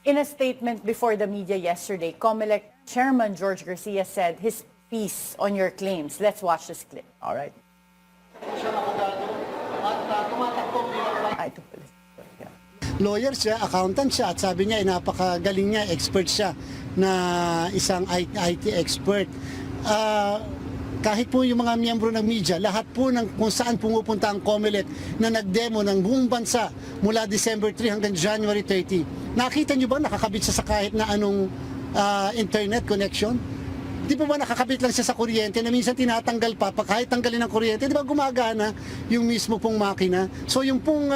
In a statement before the media yesterday, COMELEC Chairman George Garcia said his piece on your claims. Let's watch this clip. All right. Lawyer siya, accountant siya, at sabi niya, napakagaling niya, expert siya na isang IT expert. Kahit po yung mga miyembro ng media, lahat po ng kung saan pumupunta ang COMELEC na nagdemo ng buong bansa mula December 3 hanggang January 30. Nakita niyo ba nakakabit siya sa kahit na anong internet connection? Di ba nakakabit lang siya sa kuryente na minsan tinatanggal pa kahit tanggalin ng kuryente, di ba gumagana yung mismo pong makina? So yung pong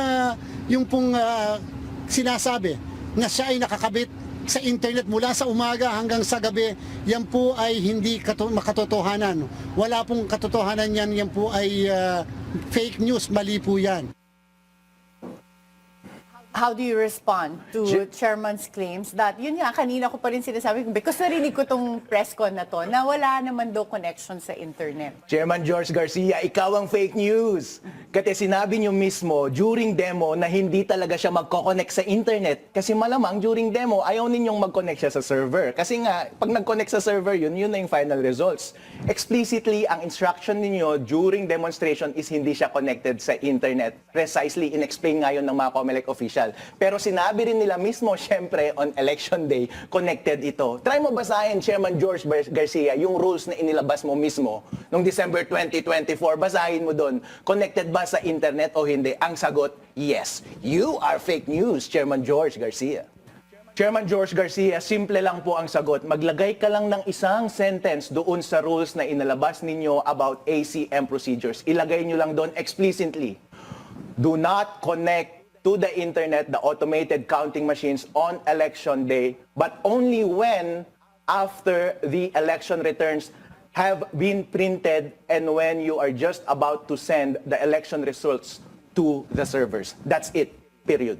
sinasabi na siya ay nakakabit sa internet mula sa umaga hanggang sa gabi, yan po ay hindi makatotohanan. Wala pong katotohanan yan, yan po ay fake news, mali po yan. How do you respond to Chairman's claims that, yun nga, kanina ko pa rin sinasabi, because narinig ko tong press con na to, na wala naman daw connection sa internet. Chairman George Garcia, ikaw ang fake news. Kasi sinabi niyo mismo during demo na hindi talaga siya magko-connect sa internet. Kasi malamang during demo, ayaw ninyong mag-connect siya sa server. Kasi nga, pag nag-connect sa server, yun na yung final results. Explicitly, ang instruction ninyo during demonstration is hindi siya connected sa internet. Precisely, in-explain nga yun ng mga COMELEC official. Pero sinabi rin nila mismo, syempre, on election day, connected ito. Try mo basahin, Chairman George Garcia, yung rules na inilabas mo mismo noong December 2024. Basahin mo doon, connected ba sa internet o hindi? Ang sagot, yes. You are fake news, Chairman George Garcia. Chairman George Garcia, simple lang po ang sagot. Maglagay ka lang ng isang sentence doon sa rules na inalabas ninyo about ACM procedures. Ilagay nyo lang doon explicitly. Do not connect to the internet, the automated counting machines on election day, but only when after the election returns have been printed and when you are just about to send the election results to the servers. That's it. Period.